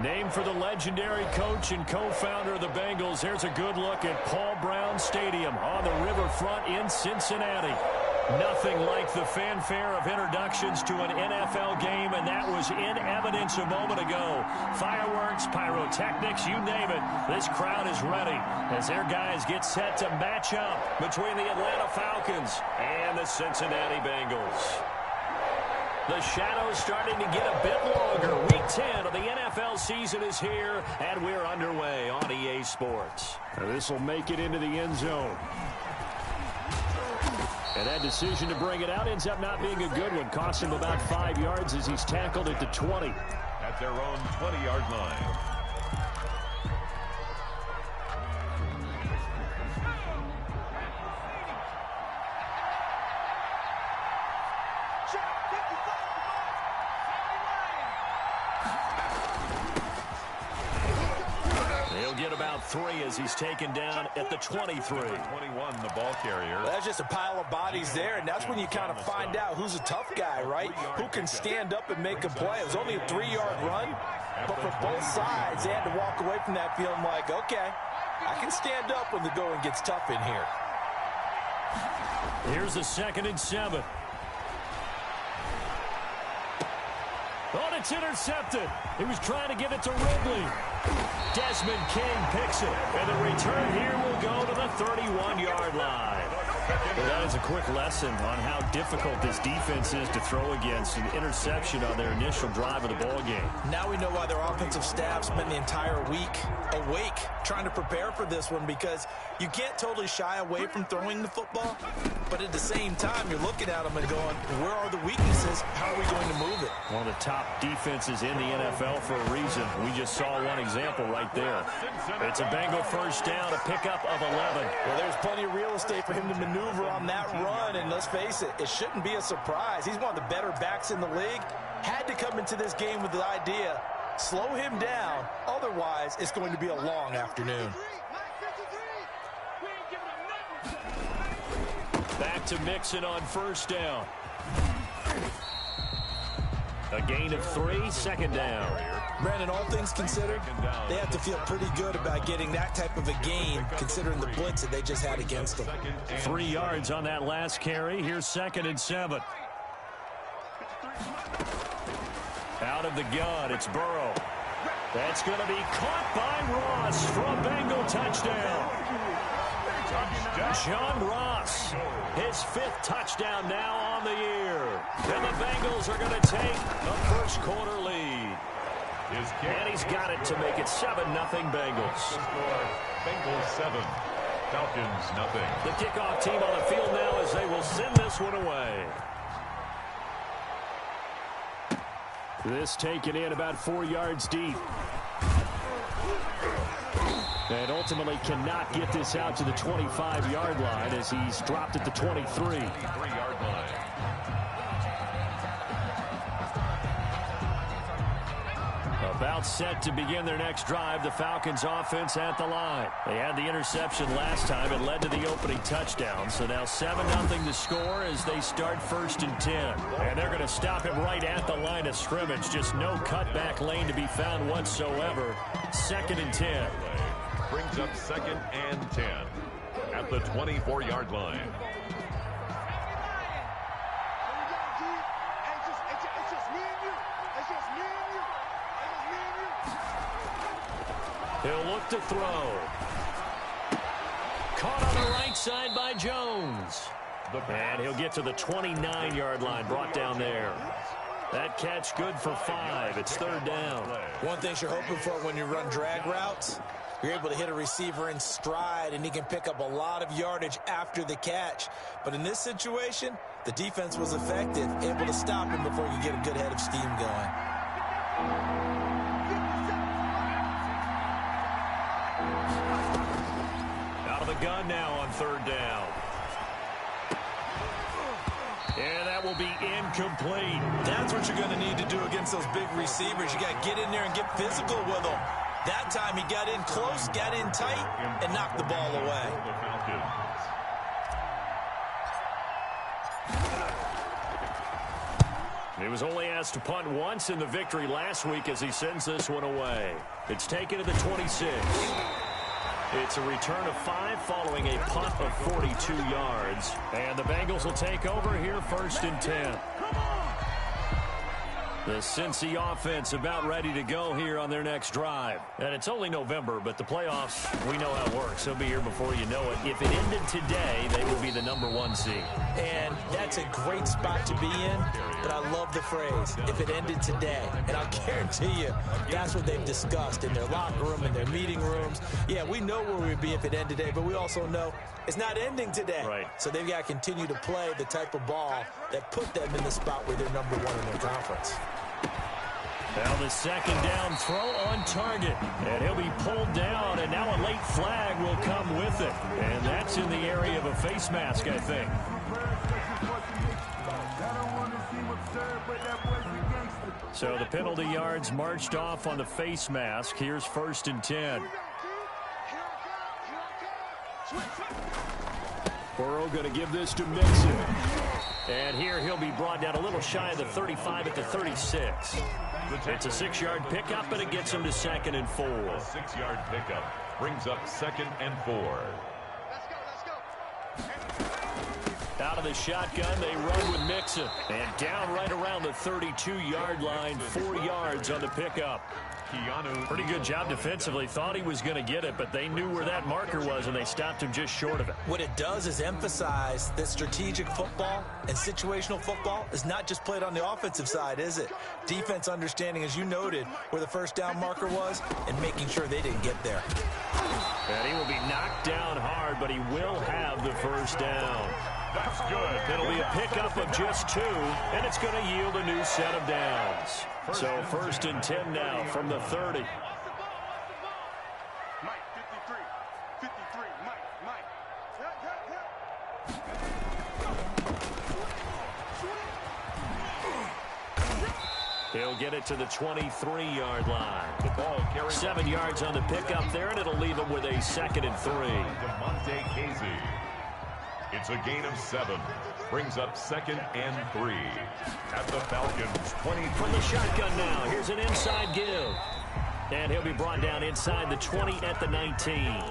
Named for the legendary coach and co-founder of the Bengals, here's a good look at Paul Brown Stadium on the riverfront in Cincinnati. Nothing like the fanfare of introductions to an NFL game, and that was in evidence a moment ago. Fireworks, pyrotechnics, you name it. This crowd is ready as their guys get set to match up between the Atlanta Falcons and the Cincinnati Bengals. The shadow's starting to get a bit longer. Week 10 of the NFL season is here, and we're underway on EA Sports. This will make it into the end zone. And that decision to bring it out ends up not being a good one. Cost him about 5 yards as he's tackled at the 20. At their own 20-yard line. Get about 3 as he's taken down at the 23. 21, the ball carrier. Well, that's just a pile of bodies there, and that's when you kind of find out who's a tough guy, right? Who can stand up and make a play. It was only a 3-yard run, but for both sides, they had to walk away from that feeling like, okay, I can stand up when the going gets tough in here. Here's a 2nd and 7. Oh, it's intercepted. He was trying to give it to Ridley. Desmond King picks it, and the return here will go to the 31-yard line. Well, that is a quick lesson on how difficult this defense is to throw against an interception on their initial drive of the ball game. Now we know why their offensive staff spent the entire week awake trying to prepare for this one, because you can't totally shy away from throwing the football, but at the same time, you're looking at them and going, where are the weaknesses? How are we going to move it? One of the top defenses in the NFL for a reason. We just saw one example right there. It's a Bengal first down, a pickup of 11. Well, there's plenty of real estate for him to maneuver on that run, and let's face it, it shouldn't be a surprise. He's one of the better backs in the league. Had to come into this game with the idea, slow him down, otherwise it's going to be a long afternoon. Back to Mixon on first down. A gain of 3, 2nd down. Brandon, all things considered, they have to feel pretty good about getting that type of a gain, considering the blitz that they just had against them. 3 yards on that last carry. Here's 2nd and 7. Out of the gun, it's Burrow. That's going to be caught by Ross for a Bengal touchdown. John Ross, his 5th touchdown now on the year. And the Bengals are going to take the first quarter lead. And he's got it to make it 7-0 Bengals. Bengals 7, Falcons 0. The kickoff team on the field now as they will send this one away. This taken in about 4 yards deep. And ultimately cannot get this out to the 25-yard line as he's dropped at the 23. 3-yard line. About set to begin their next drive, the Falcons offense at the line. They had the interception last time. It led to the opening touchdown. So now 7-0 to score as they start 1st and 10. And they're going to stop him right at the line of scrimmage. Just no cutback lane to be found whatsoever. 2nd and 10. Brings up 2nd and 10 at the 24-yard line. He'll look to throw. Caught on the right side by Jones. And he'll get to the 29-yard line, brought down there. That catch good for 5. It's 3rd down. One thing you're hoping for when you run drag routes, you're able to hit a receiver in stride, and he can pick up a lot of yardage after the catch. But in this situation, the defense was effective, able to stop him before you get a good head of steam going. Out of the gun now on 3rd down. And that will be incomplete. That's what you're going to need to do against those big receivers. You got to get in there and get physical with them. That time he got in close, got in tight, and knocked the ball away. He was only asked to punt once in the victory last week as he sends this one away. It's taken to the 26. It's a return of 5 following a punt of 42 yards. And the Bengals will take over here 1st and 10. The Cincy offense about ready to go here on their next drive. And it's only November, but the playoffs, we know how it works. They'll be here before you know it. If it ended today, they would be the #1 seed. And that's a great spot to be in, but I love the phrase, if it ended today. And I'll guarantee you, that's what they've discussed in their locker room, in their meeting rooms. Yeah, we know where we'd be if it ended today, but we also know it's not ending today. Right. So they've got to continue to play the type of ball that put them in the spot where they're #1 in their conference. Now the second down throw on target. And he'll be pulled down, and now a late flag will come with it. And that's in the area of a face mask, I think. So the penalty yards marched off on the face mask. Here's 1st and 10. Burrow going to give this to Mixon. And here he'll be brought down a little shy of the 35 at the 36. It's a 6-yard pickup, and it gets him to 2nd and 4. A 6-yard pickup brings up 2nd and 4. Out of the shotgun, they run with Mixon. And down right around the 32-yard line, 4 yards on the pickup. Pretty good job defensively. Thought he was going to get it, but they knew where that marker was, and they stopped him just short of it. What it does is emphasize that strategic football and situational football is not just played on the offensive side, is it? Defense understanding, as you noted, where the first down marker was and making sure they didn't get there. And he will be knocked down hard, but he will have the first down. That's good. It'll be a pickup of just 2, and it's going to yield a new set of downs. So 1st and 10 now from the 30. Mike, 53, Mike. He'll get it to the 23-yard line. The ball carries 7 yards on the pickup there, and it'll leave him with a 2nd and 3. DeMonte Casey. It's a gain of 7. Brings up 2nd and 3. At the Falcons, 20. From the shotgun now, here's an inside give. And he'll be brought down inside the 20 at the 19.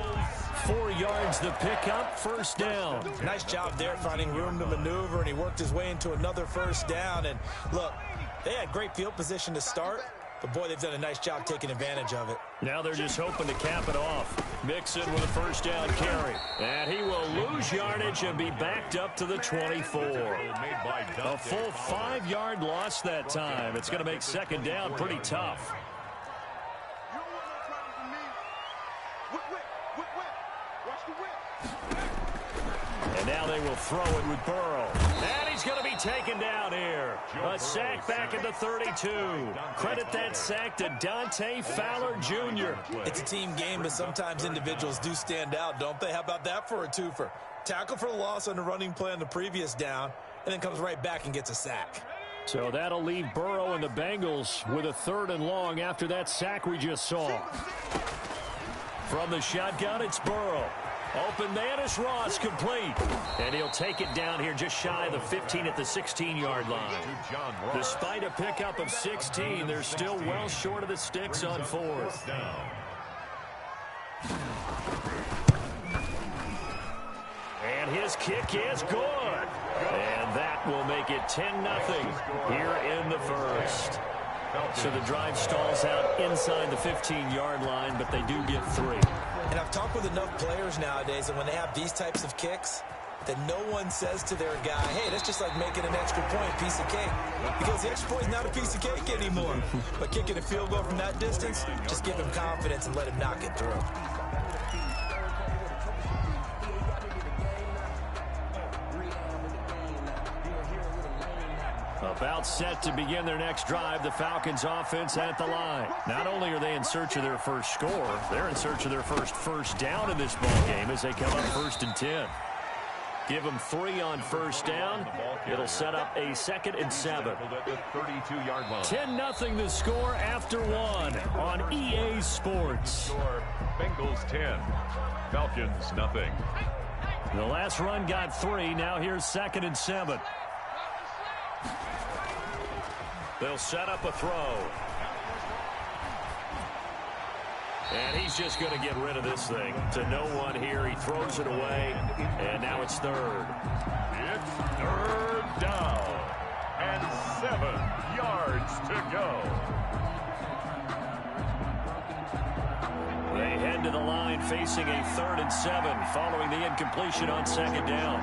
4 yards the pickup, 1st down. Nice job there finding room to maneuver, and he worked his way into another 1st down. And look, they had great field position to start, but boy, they've done a nice job taking advantage of it. Now they're just hoping to cap it off. Mixon with a 1st down carry. And he will lose yardage and be backed up to the 24. A full 5-yard loss that time. It's going to make 2nd down pretty tough. And now they will throw it with Burrow. And he's going to be taken down here. A sack back at the 32. Credit that sack to Dante Fowler Jr. It's a team game, but sometimes individuals do stand out, don't they? How about that for a twofer? Tackle for the loss on the running play on the previous down, and then comes right back and gets a sack. So that'll leave Burrow and the Bengals with a 3rd and long after that sack we just saw. From the shotgun, it's Burrow. Open man is Ross, complete. And he'll take it down here just shy of the 15 at the 16-yard line. Despite a pickup of 16, they're still well short of the sticks on 4th. And his kick is good. And that will make it 10-0 here in the 1st. So the drive stalls out inside the 15-yard line, but they do get 3. And I've talked with enough players nowadays that when they have these types of kicks, that no one says to their guy, hey, that's just like making an extra point, piece of cake. Because the extra point is not a piece of cake anymore. But kicking a field goal from that distance, just give him confidence and let him knock it through. About set to begin their next drive, the Falcons offense at the line. Not only are they in search of their first score, they're in search of their first down in this ball game as they come up 1st and 10. Give them 3 on 1st down. It'll set up a 2nd and 7. 10-0 the score after 1 on EA Sports. Bengals 10, Falcons nothing. The last run got 3. Now here's 2nd and 7. They'll set up a throw. And he's just going to get rid of this thing. To no one here. He throws it away. And now it's third. It's third down. And 7 yards to go. They head to the line facing a 3rd and 7 following the incompletion on 2nd down.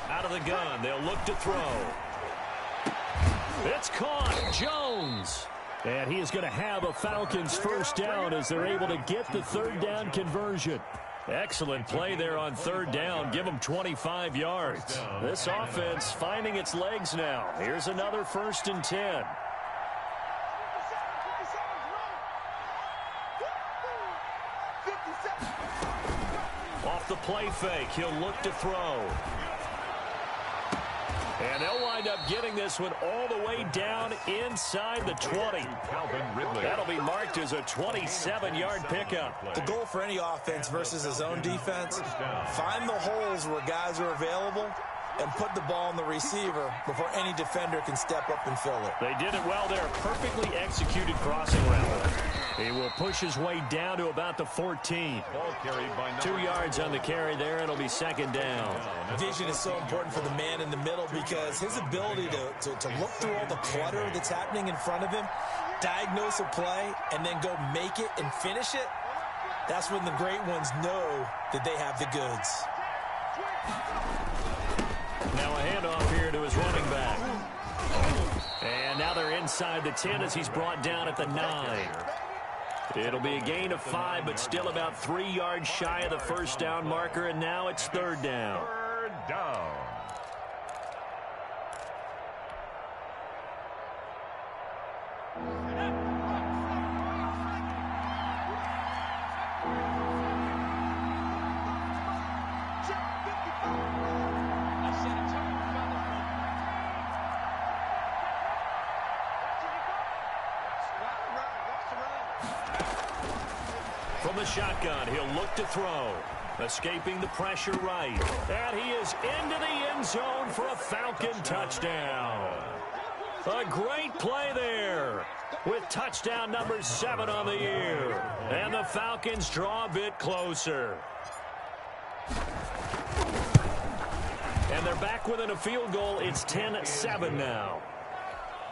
Out of the gun, they'll look to throw. It's caught. Jones. And he is going to have a Falcons first down as they're able to get the 3rd down conversion. Excellent play there on 3rd down. Give them 25 yards. This offense finding its legs now. Here's another 1st and 10. Off the play fake, he'll look to throw. And they'll wind up getting this one all the way down inside the 20. Calvin Ridley. That'll be marked as a 27-yard pickup. The goal for any offense versus his own defense, find the holes where guys are available and put the ball on the receiver before any defender can step up and fill it. They did it well there. Perfectly executed crossing route. He will push his way down to about the 14. Ball carried by 2 yards on the carry there. It'll be 2nd down. Vision is so important for the man in the middle because his ability to look through all the clutter that's happening in front of him, diagnose a play, and then go make it and finish it, that's when the great ones know that they have the goods. Now a handoff here to his running back. And now they're inside the 10 as he's brought down at the 9. It'll be a gain of 5, but still about 3 yards shy of the first down marker, and now it's 3rd down. 3rd down. From the shotgun, he'll look to throw. Escaping the pressure right. And he is into the end zone for a Falcon touchdown. A great play there with touchdown number 7 on the year. And the Falcons draw a bit closer. And they're back within a field goal. It's 10-7 now.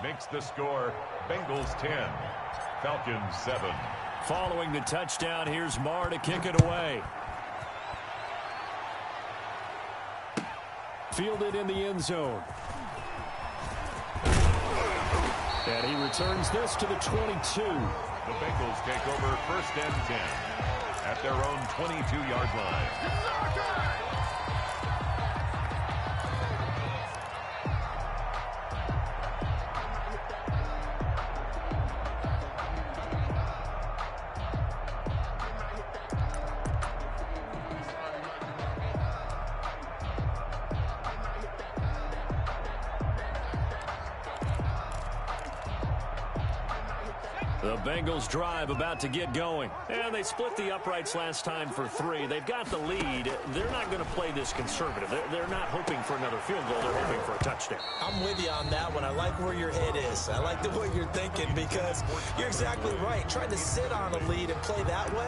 Makes the score Bengals 10, Falcons 7. Following the touchdown, here's Marr to kick it away. Fielded in the end zone. And he returns this to the 22. The Bengals take over 1st and 10 at their own 22-yard line. The Bengals drive about to get going. And they split the uprights last time for 3. They've got the lead. They're not going to play this conservative. They're not hoping for another field goal. They're hoping for a touchdown. I'm with you on that one. I like where your head is. I like the way you're thinking because you're exactly right. Trying to sit on a lead and play that way,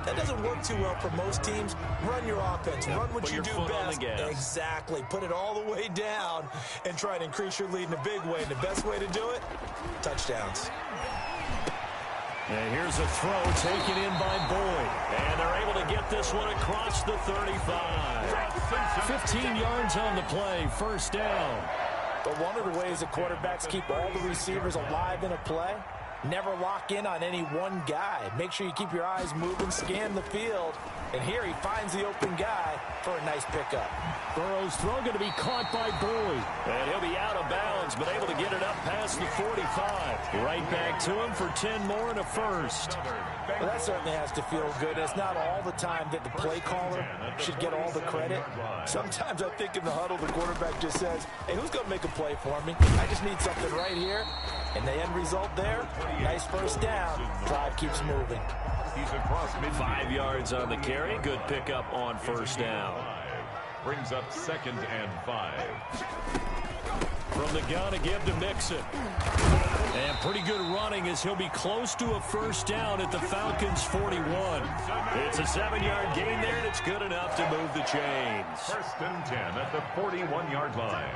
that doesn't work too well for most teams. Run your offense. Run what you do best. Exactly. Put it all the way down and try to increase your lead in a big way. And the best way to do it, touchdowns. And here's a throw taken in by Boyd. And they're able to get this one across the 35. 15 yards on the play, 1st down. But one of the ways that quarterbacks keep all the receivers alive in a play Never lock in on any one guy. Make sure you keep your eyes moving, scan the field. And here he finds the open guy for a nice pickup. Burrow's throw going to be caught by Bowie. And he'll be out of bounds, but able to get it up past the 45. Right back to him for 10 more and a first. Well, that certainly has to feel good. It's not all the time that the play caller should get all the credit. Sometimes I think in the huddle, the quarterback just says, hey, who's going to make a play for me? I just need something right here. And the end result there, nice first down. Drive keeps moving. He's across midfield. 5 yards on the carry. Good pickup on first down. Brings up 2nd and 5. From the gun to give to Mixon. And pretty good running as he'll be close to a first down at the Falcons' 41. It's a 7-yard gain there, and it's good enough to move the chains. 1st and 10 at the 41-yard line.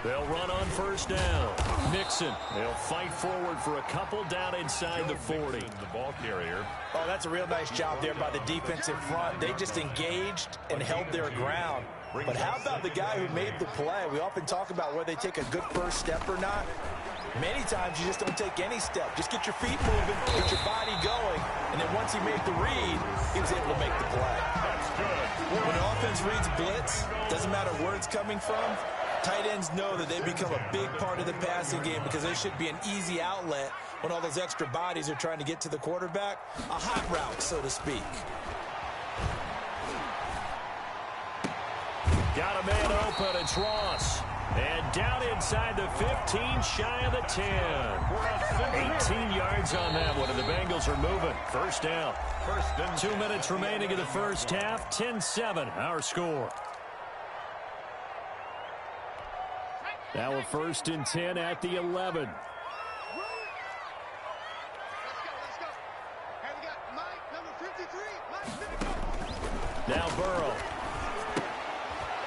They'll run on first down. Mixon. They'll fight forward for a couple down inside the 40. The ball carrier. Oh, that's a real nice job there by the defensive front. They just engaged and held their ground. But how about the guy who made the play? We often talk about whether they take a good first step or not. Many times you just don't take any step. Just get your feet moving, get your body going, and then once he made the read, he was able to make the play. That's good. When an offense reads blitz, doesn't matter where it's coming from, tight ends know that they become a big part of the passing game because they should be an easy outlet when all those extra bodies are trying to get to the quarterback. A hot route, so to speak. Got a man open. It's Ross. And down inside the 15, shy of the 10. 18 yards on that one, and the Bengals are moving. First down. 2 minutes remaining in the first half. 10-7, our score. Now a 1st and 10 at the 11. Let's go. And we got Mike, number 53. Mike, Now Burrow.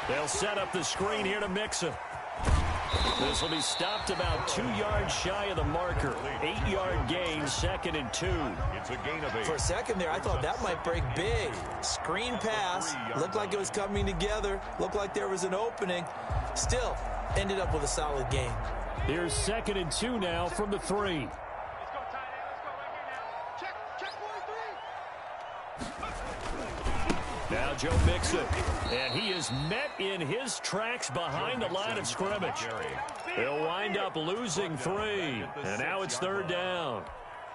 They'll set up the screen here to Mixon. This will be stopped about 2 yards shy of the marker. 8-yard gain, 2nd and 2. It's a gain of 8. For a second there, I thought that might break big. Screen pass. Looked like it was coming together. Looked like there was an opening. Still, ended up with a solid gain. Here's 2nd and 2 now from the 3. Let's go, tight end. Let's go right here now. Check boy 3. Now Joe Mixon. And he is met in his tracks behind the line of scrimmage. He'll wind up losing 3. And now it's 3rd down.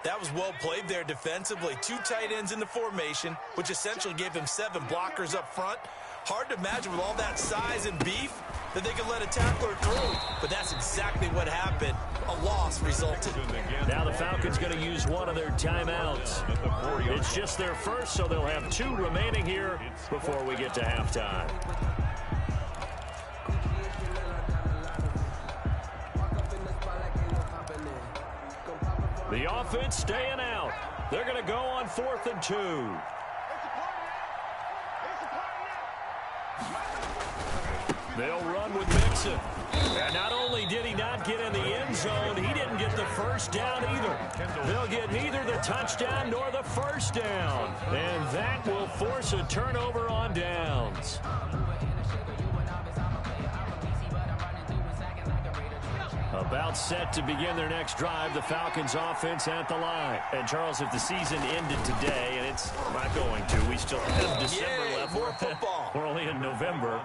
That was well played there defensively. 2 tight ends in the formation, which essentially gave him 7 blockers up front. Hard to imagine with all that size and beef that they could let a tackler through. But that's exactly what happened. A loss resulted. Now the Falcons going to use one of their timeouts. It's just their first, so they'll have 2 remaining here before we get to halftime. The offense staying out. They're going to go on 4th and 2. They'll run with Mixon. And not only did he not get in the end zone, he didn't get the first down either. They'll get neither the touchdown nor the first down. And that will force a turnover on downs. About set to begin their next drive, the Falcons offense at the line. And Charles, if the season ended today, and it's not going to, we still have December left. More football. We're only in November,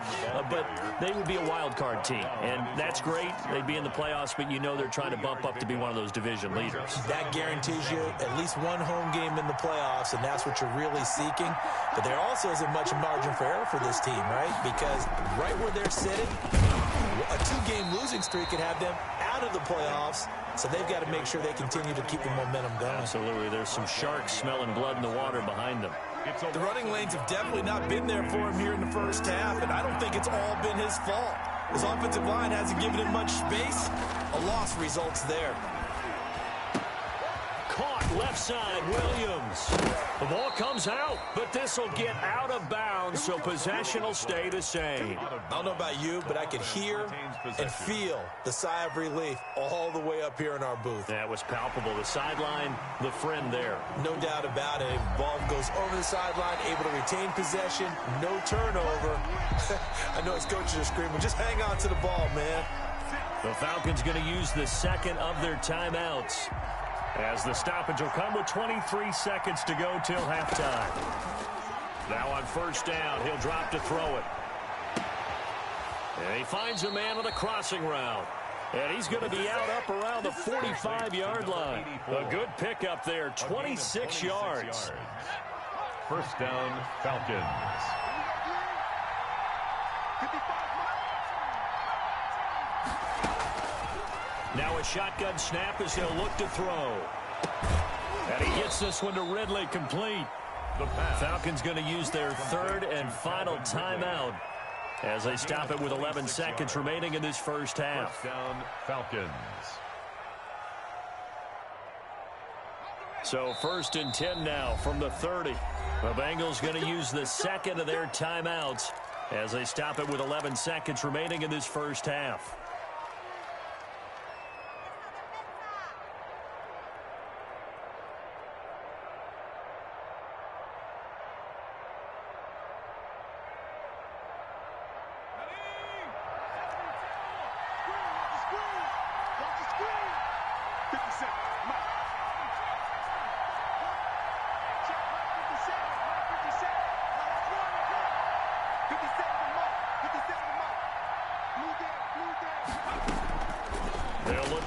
but they would be a wild card team, and that's great. They'd be in the playoffs, but you know they're trying to bump up to be one of those division leaders. That guarantees you at least one home game in the playoffs, and that's what you're really seeking. But there also isn't much margin for error for this team, right? Because right where they're sitting, a 2-game losing streak could have them out of the playoffs, so they've got to make sure they continue to keep the momentum going. Absolutely. There's some sharks smelling blood in the water behind them. The running lanes have definitely not been there for him here in the first half, and I don't think it's all been his fault. His offensive line hasn't given him much space. A loss results there. Caught left side, Williams. The ball comes out, but this will get out of bounds, so possession will stay the same. I don't know about you, but I could hear and feel the sigh of relief all the way up here in our booth. That was palpable. The sideline, the friend there. No doubt about it. Ball goes over the sideline, able to retain possession, no turnover. I know his coaches are screaming, just hang on to the ball, man. The Falcons going to use the second of their timeouts, as the stoppage will come with 23 seconds to go till halftime. Now on first down, he'll drop to throw it. And he finds a man on the crossing route. And he's going to be out up around the 45-yard line. A good pickup there, 26 yards. First down, Falcons. Now a shotgun snap as they'll look to throw. And he gets this one to Ridley, complete. The Falcons going to use their third and final timeout as they stop it with 11 seconds remaining in this first half. First down, Falcons. So first and 10 now from the 30. The Bengals going to use the second of their timeouts as they stop it with 11 seconds remaining in this first half.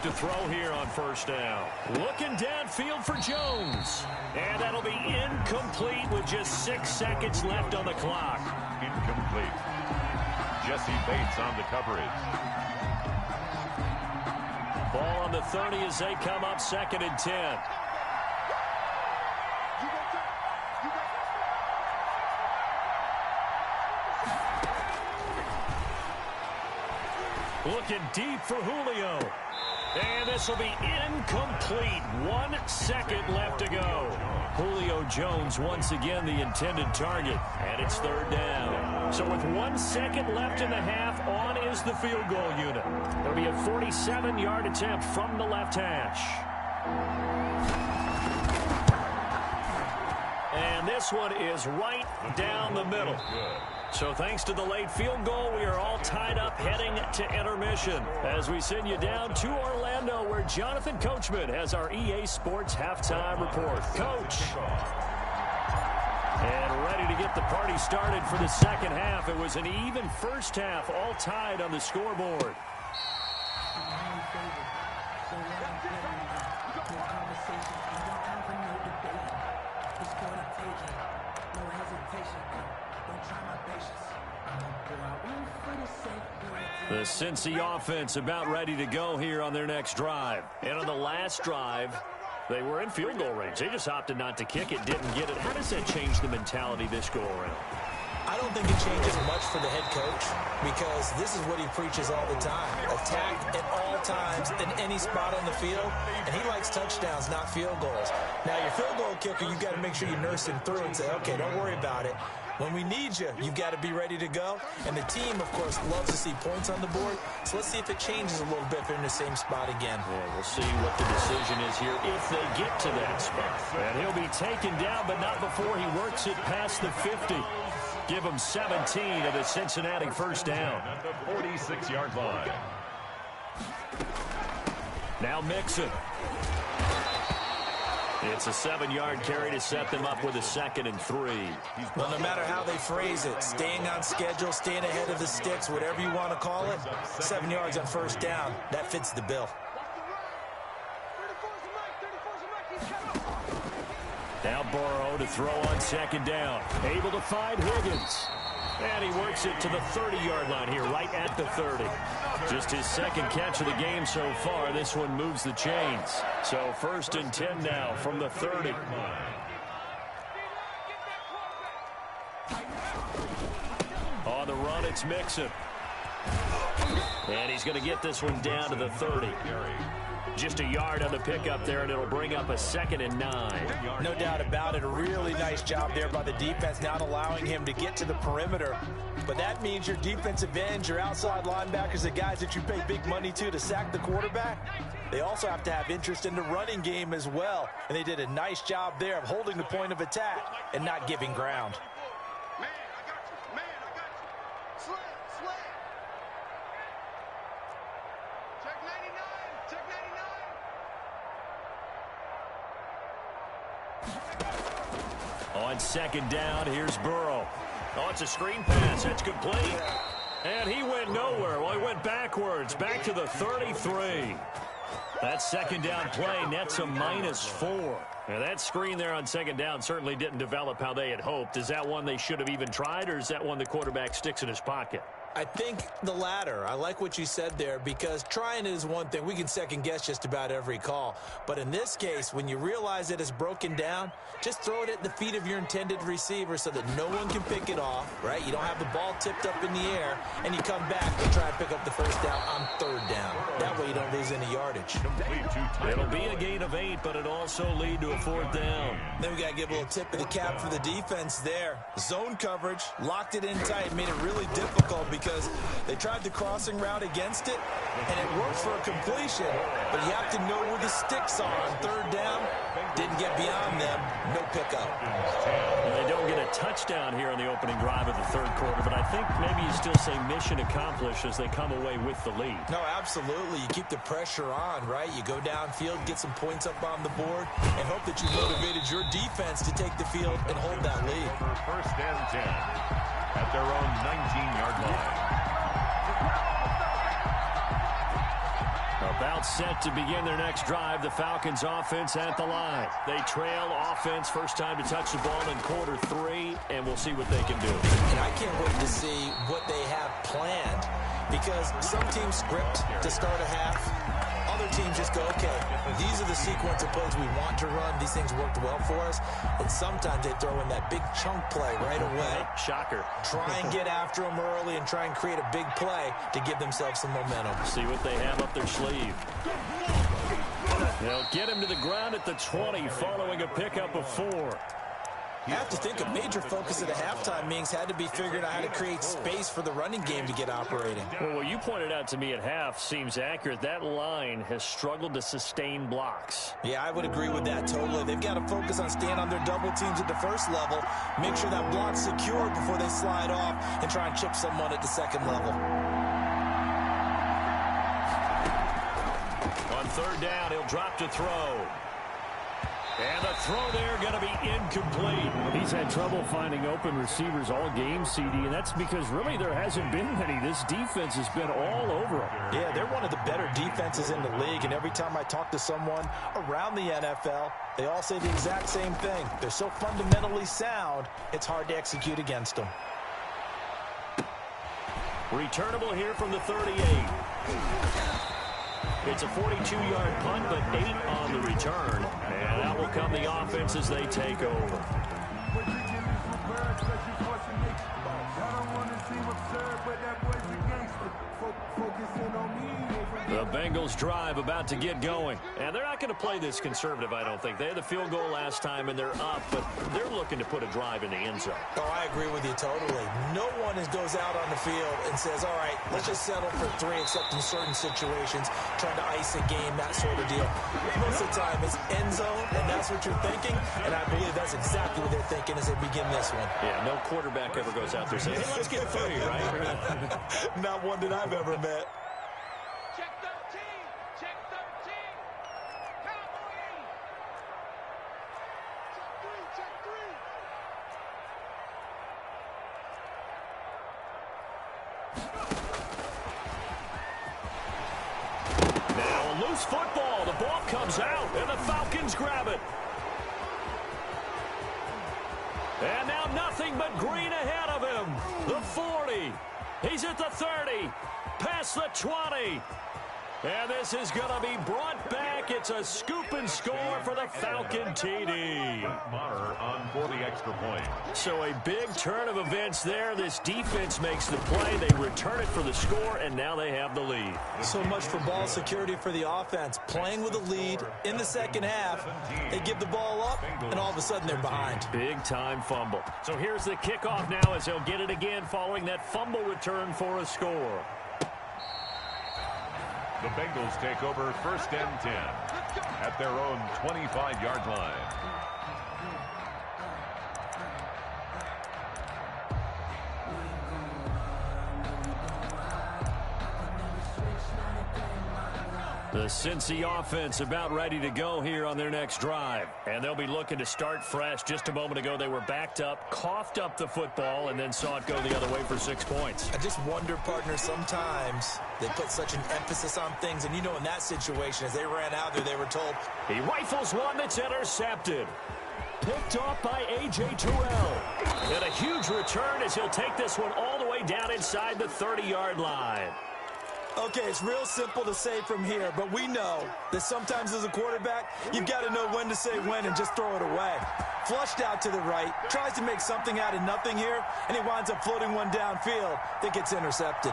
To throw here on first down. Looking downfield for Jones. And that'll be incomplete with just 6 seconds left on the clock. Incomplete. Jesse Bates on the coverage. Ball on the 30 as they come up second and 10. Looking deep for Julio. And this will be incomplete. 1 second left to go. Julio Jones once again the intended target. And it's third down. So with 1 second left in the half, on is the field goal unit. There'll be a 47-yard attempt from the left hash. And this one is right down the middle. So thanks to the late field goal, we are all tied up heading to intermission as we send you down to Orlando, where Jonathan Coachman has our EA Sports halftime report. Coach. And ready to get the party started for the second half. It was an even first half, all tied on the scoreboard. The Cincy offense about ready to go here on their next drive. And on the last drive, they were in field goal range. They just opted not to kick it, didn't get it. How does that change the mentality this go around? I don't think it changes much for the head coach, because this is what he preaches all the time. Attack at all times in any spot on the field, and he likes touchdowns, not field goals. Now, your field goal kicker, you've got to make sure you nurse him through and say, okay, don't worry about it. When we need you, you've got to be ready to go. And the team, of course, loves to see points on the board. So let's see if it changes a little bit if they're in the same spot again. Yeah, we'll see what the decision is here if they get to that spot. And he'll be taken down, but not before he works it past the 50. Give him 17 of the Cincinnati first down. At the 46-yard line. Now Mixon. It's a 7-yard carry to set them up with a 2nd and 3. Well, no matter how they phrase it, staying on schedule, staying ahead of the sticks, whatever you want to call it, 7 yards on first down, that fits the bill. Now Burrow to throw on 2nd down. Able to find Higgins. And he works it to the 30-yard line here, right at the 30. Just his 2nd catch of the game so far. This one moves the chains. So 1st and 10 now from the 30. On the run, it's Mixon. And he's going to get this one down to the 30. Just a yard on the pickup there, and it'll bring up a 2nd and 9. No doubt about it. A really nice job there by the defense, not allowing him to get to the perimeter. But that means your defensive ends, your outside linebackers, the guys that you pay big money to sack the quarterback, they also have to have interest in the running game as well. And they did a nice job there of holding the point of attack and not giving ground. Man, I got you. Man, I got you. Slam, slam. Check Check 99. On second down, here's Burrow. Oh, it's a screen pass. That's complete. And he went nowhere. Well, he went backwards, back to the 33. That second down play nets a -4. Now, that screen there on second down certainly didn't develop how they had hoped. Is that one they should have even tried, or is that one the quarterback sticks in his pocket? I think the latter. I like what you said there, because trying it is one thing. We can second guess just about every call. But in this case, when you realize it is broken down, just throw it at the feet of your intended receiver so that no one can pick it off, right? You don't have the ball tipped up in the air, and you come back and try and pick up the first down on third down. That way you don't lose any yardage. It'll be a gain of 8, but it'll also lead to a 4th down. Then we got to give a little tip of the cap for the defense there. Zone coverage, locked it in tight, made it really difficult because they tried the crossing route against it, and it worked for a completion, but you have to know where the sticks are on third down. Didn't get beyond them. No pickup. Well, they don't get a touchdown here in the opening drive of the third quarter, but I think maybe you still say mission accomplished as they come away with the lead. No, absolutely. You keep the pressure on, right? You go downfield, get some points up on the board, and hope that you motivated your defense to take the field and hold that lead. First and 10 at their own 19-yard line. About set to begin their next drive, the Falcons offense at the line. They trail offense, first time to touch the ball in quarter 3, and we'll see what they can do. And I can't wait to see what they have planned, because some teams script to start a half. Other teams just go, okay, these are the sequence of plays we want to run. These things worked well for us. And sometimes they throw in that big chunk play right away. Shocker. Try and get after them early and try and create a big play to give themselves some momentum. See what they have up their sleeve. They'll get him to the ground at the 20 following a pickup of 4. I have to think a major focus at the halftime meetings had to be figuring out how to create space for the running game to get operating. Well, what you pointed out to me at half seems accurate. That line has struggled to sustain blocks. Yeah, I would agree with that totally. They've got to focus on staying on their double teams at the first level, make sure that block's secure before they slide off, and try and chip someone at the second level. On third down, he'll drop to throw. And the throw there going to be incomplete. He's had trouble finding open receivers all game, CD, and that's because really there hasn't been many. This defense has been all over him. Yeah, they're one of the better defenses in the league, and every time I talk to someone around the NFL, they all say the exact same thing. They're so fundamentally sound, it's hard to execute against them. Returnable here from the 38. It's a 42-yard punt, but 8 on the return. And out will come the offense as they take over. The Bengals drive about to get going. And they're not going to play this conservative, I don't think. They had the field goal last time, and they're up, but they're looking to put a drive in the end zone. Oh, I agree with you totally. No one goes out on the field and says, all right, let's just settle for 3, except in certain situations, trying to ice a game, that sort of deal. Most of the time, it's end zone, and that's what you're thinking, and I believe that's exactly what they're thinking as they begin this one. Yeah, no quarterback ever goes out there saying, hey, let's get 3, right? Not one that I've ever met. Check 13. Check 13. Cowboys. Check 3. Now a loose football. The ball comes out, and the Falcons grab it. And now nothing but green ahead of him. The 40. He's at the 30. Past the 20. And this is going to be brought back. It's a scoop and score for the Falcon TD. Maher on for the extra point. So a big turn of events there. This defense makes the play. They return it for the score, and now they have the lead. So much for ball security for the offense. Playing with a lead in the second half, they give the ball up, and all of a sudden they're behind. Big-time fumble. So here's the kickoff now as they'll get it again following that fumble return for a score. The Bengals take over first and 10 at their own 25-yard line. The Cincy offense about ready to go here on their next drive. And they'll be looking to start fresh. Just a moment ago, they were backed up, coughed up the football, and then saw it go the other way for 6 points. I just wonder, partner, sometimes they put such an emphasis on things. And, you know, in that situation, as they ran out there, they were told. He rifles one that's intercepted. Picked off by A.J. Terrell. And a huge return as he'll take this one all the way down inside the 30-yard line. Okay, it's real simple to say from here, but we know that sometimes as a quarterback, you've got to know when to say when and just throw it away. Flushed out to the right, tries to make something out of nothing here, and he winds up floating one downfield that gets intercepted.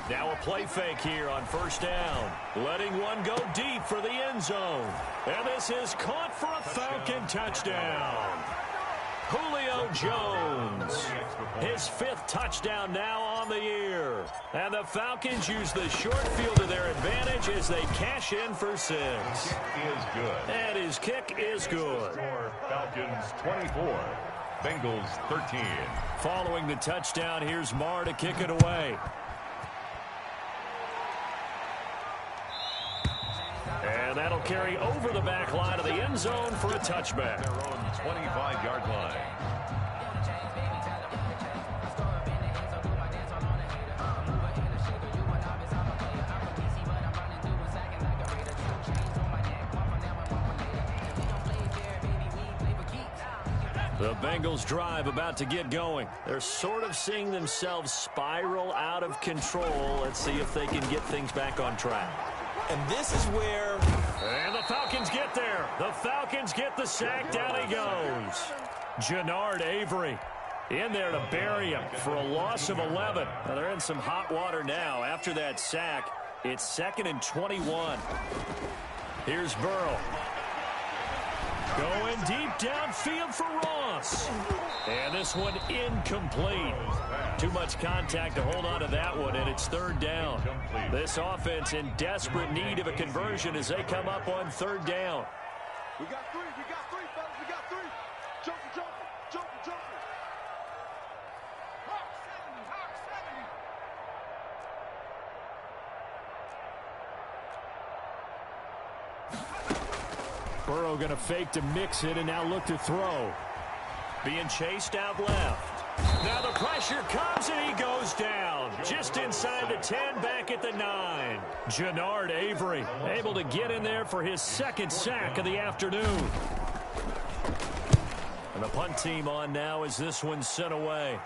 Now a play fake here on first down. Letting one go deep for the end zone. And this is caught for a Falcon touchdown. Julio Jones, his 5th touchdown now on the year. And the Falcons use the short field to their advantage as they cash in for 6. Is good. And his kick is good. Score Falcons 24, Bengals 13. Following the touchdown, here's Marr to kick it away. And that'll carry over the back line of the end zone for a touchback. Their own 25-yard line. The Bengals drive about to get going. They're sort of seeing themselves spiral out of control. Let's see if they can get things back on track. And this is where... And the Falcons get there. The Falcons get the sack. Down he goes. Genard Avery in there to bury him for a loss of 11. Now they're in some hot water now. After that sack, it's 2nd and 21. Here's Burrow. Going deep downfield for Ross. And this one incomplete. Too much contact to hold on to that one, and it's 3rd down. This offense in desperate need of a conversion as they come up on 3rd down. We got 3, fellas, we got 3. Joker. Hawk 70. Burrow going to fake to mix it and now look to throw. Being chased out left. Now the pressure comes and he goes down. Just inside the 10, back at the 9. Genard Avery able to get in there for his 2nd sack of the afternoon. And the punt team on now as this one's sent away.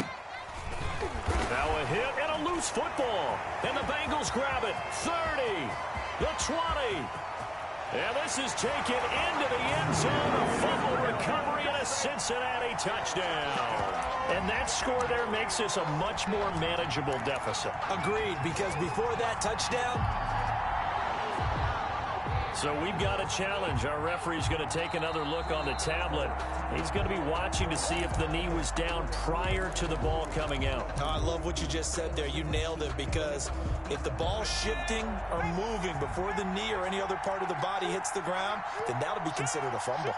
Now a hit and a loose football. And the Bengals grab it. 30, the 20. And this is taken into the end zone. A fumble recovery and a Cincinnati touchdown. And that score there makes this a much more manageable deficit. Agreed, because before that touchdown... So we've got a challenge. Our referee's going to take another look on the tablet. He's going to be watching to see if the knee was down prior to the ball coming out. Oh, I love what you just said there. You nailed it, because if the ball's shifting or moving before the knee or any other part of the body hits the ground, then that'll be considered a fumble.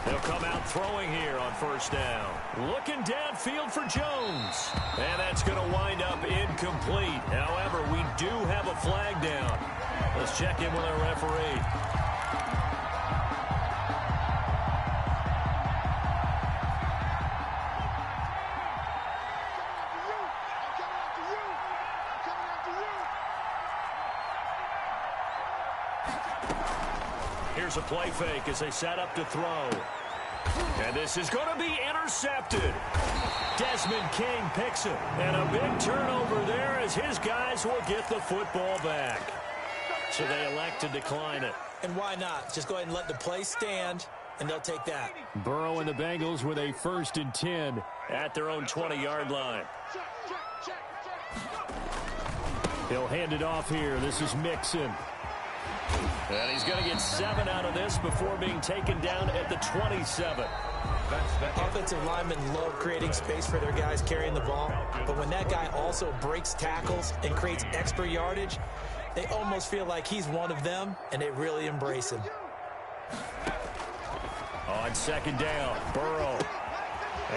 They'll come out throwing here on first down. Looking downfield for Jones. And that's going to wind up incomplete. However, we do have a flag down. Let's check in with our referee. Here's a play fake as they set up to throw. And this is going to be intercepted. Desmond King picks it. And a big turnover there as his guys will get the football back. So they elect to decline it. And why not? Just go ahead and let the play stand, and they'll take that. Burrow and the Bengals with a 1st and 10 at their own 20-yard line. He'll hand it off here. This is Mixon. And he's going to get 7 out of this before being taken down at the 27. Offensive linemen love creating space for their guys carrying the ball, but when that guy also breaks tackles and creates extra yardage, they almost feel like he's one of them, and they really embrace him. On second down, Burrow.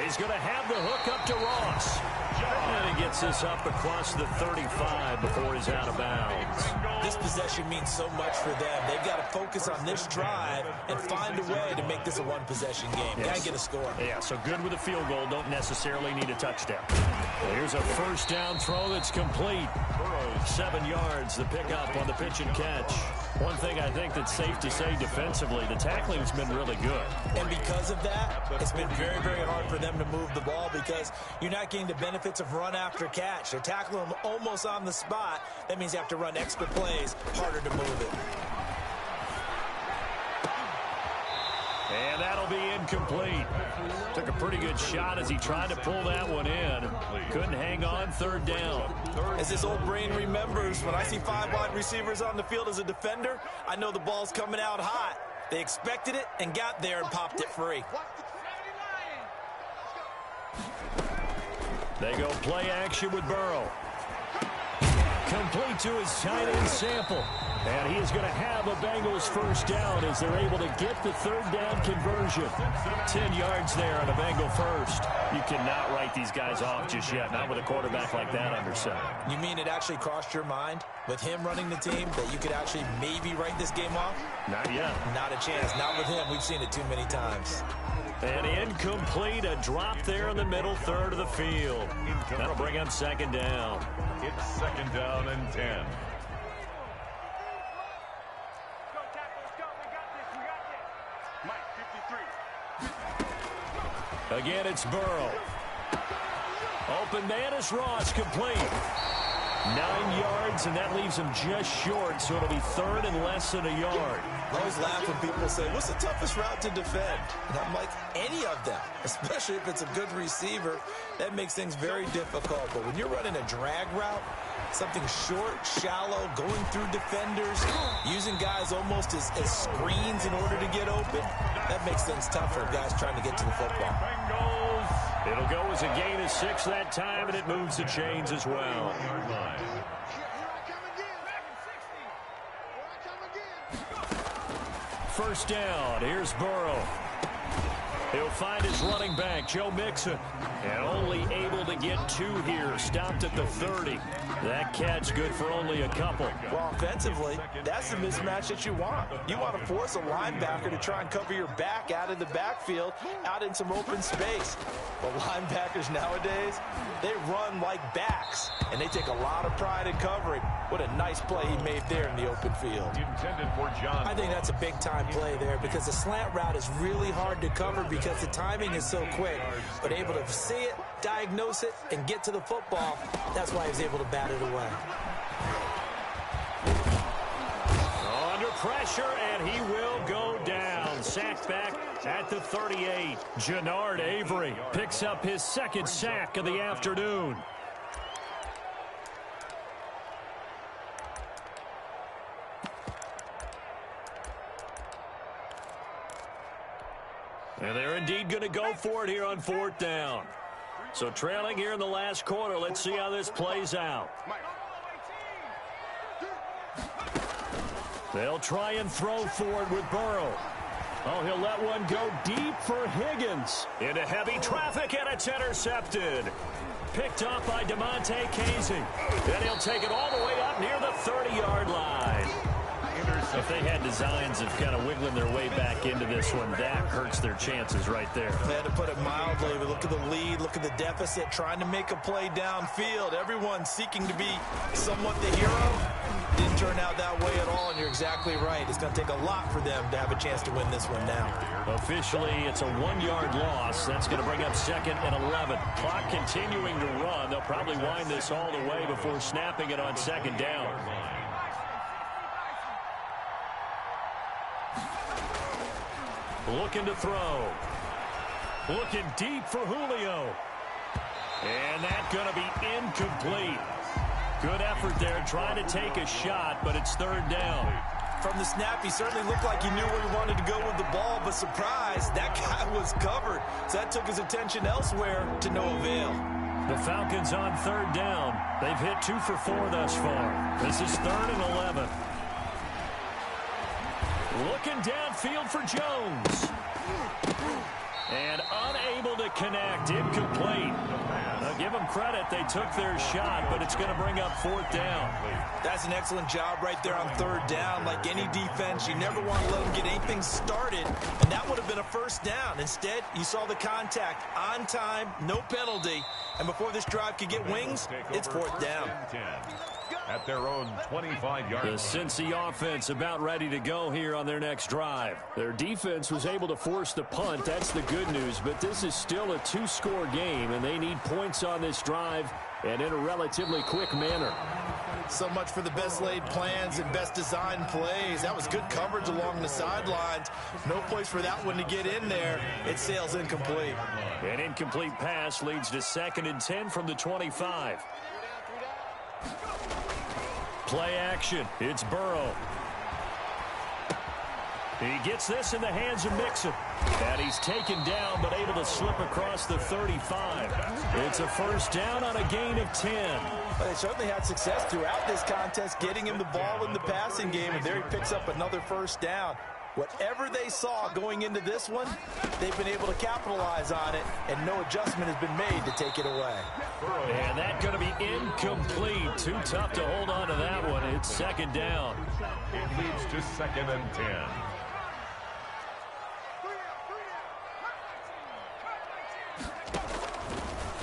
He's going to have the hook up to Ross. And he gets this up across the 35 before he's out of bounds. This possession means so much for them. They've got to focus on this drive and find a way to make this a one-possession game. Yes. Got to get a score. Yeah, so good with a field goal. Don't necessarily need a touchdown. Here's a first down throw that's complete. 7 yards, the pickup on the pitch and catch. One thing I think that's safe to say defensively, the tackling's been really good. And because of that, it's been very, very hard for them to move the ball because you're not getting the benefits of run after catch. They're tackling them almost on the spot. That means you have to run extra plays, harder to move it. And that'll be incomplete. Took a pretty good shot as he tried to pull that one in. Couldn't hang on third down. As his old brain remembers, when I see 5 wide receivers on the field as a defender, I know the ball's coming out hot. They expected it and got there and popped it free. They go play action with Burrow. Complete to his tight end Sample. And he is going to have a Bengals first down as they're able to get the third down conversion. 10 yards there on a Bengal first. You cannot write these guys off just yet, not with a quarterback like that under center. You mean it actually crossed your mind with him running the team that you could actually maybe write this game off? Not yet. Not a chance. Not with him. We've seen it too many times. And incomplete, a drop there in the middle third of the field. That'll bring up second down. It's second down and 10. Again, it's Burrow. Open man is Ross, complete. 9 yards, and that leaves him just short, so it'll be third and less than a yard. I always laugh when people say, what's the toughest route to defend? And I'm like, any of them, especially if it's a good receiver. That makes things very difficult. But when you're running a drag route, something short, shallow, going through defenders, using guys almost as screens in order to get open, that makes things tougher, guys trying to get to the football. It'll go as a gain of 6 that time, and it moves the chains as well. First down, here's Burrow. He'll find his running back, Joe Mixon, and only able to get 2 here, stopped at the 30. That catch good for only a couple. Well, offensively, that's the mismatch that you want. You want to force a linebacker to try and cover your back out of the backfield, out in some open space. But linebackers nowadays, they run like backs, and they take a lot of pride in covering. What a nice play he made there in the open field. Intended for John. I think that's a big-time play there because the slant route is really hard to cover because the timing is so quick. But able to see it, diagnose it, and get to the football, that's why he was able to bat it away. Under pressure, and he will go down. Sacked back at the 38. Jannard Avery picks up his second sack of the afternoon. And they're indeed going to go for it here on 4th down. So trailing here in the last quarter. Let's see how this plays out. They'll try and throw forward with Burrow. Oh, he'll let one go deep for Higgins. Into heavy traffic, and it's intercepted. Picked up by DeMonte Casey. Then he'll take it all the way up near the 30-yard line. If they had designs of kind of wiggling their way back into this one, that hurts their chances right there. They had to put it mildly. But look at the lead, look at the deficit, trying to make a play downfield. Everyone seeking to be somewhat the hero. Didn't turn out that way at all, and you're exactly right. It's going to take a lot for them to have a chance to win this one now. Officially, it's a 1-yard loss. That's going to bring up 2nd and 11. Clock continuing to run. They'll probably wind this all the way before snapping it on 2nd down. Looking to throw. Looking deep for Julio. And that's going to be incomplete. Good effort there, trying to take a shot, but it's 3rd down. From the snap, he certainly looked like he knew where he wanted to go with the ball, but surprise, that guy was covered. So that took his attention elsewhere to no avail. The Falcons on 3rd down. They've hit 2 for 4 thus far. This is 3rd and 11. Looking downfield for Jones. And unable to connect. Incomplete. Now, give them credit. They took their shot, but it's going to bring up 4th down. That's an excellent job right there on 3rd down. Like any defense, you never want to let them get anything started, and that would have been a 1st down. Instead, you saw the contact on time, no penalty, and before this drive could get wings, it's 4th down. At their own 25-yard line. The Cincy offense about ready to go here on their next drive. Their defense was able to force the punt. That's the good news, but this is still a 2-score game, and they need points on this drive and in a relatively quick manner. So much for the best laid plans and best designed plays. That was good coverage along the sidelines. No place for that one to get in there. It sails incomplete. An incomplete pass leads to 2nd and 10 from the 25. Play action. It's Burrow. He gets this in the hands of Mixon. And he's taken down, but able to slip across the 35. It's a 1st down on a gain of 10. Well, they certainly had success throughout this contest, getting him the ball in the passing game, and there he picks up another 1st down. Whatever they saw going into this one, they've been able to capitalize on it, and no adjustment has been made to take it away. And that's going to be incomplete. Too tough to hold on to that one. It's 2nd down. It leads to 2nd and 10.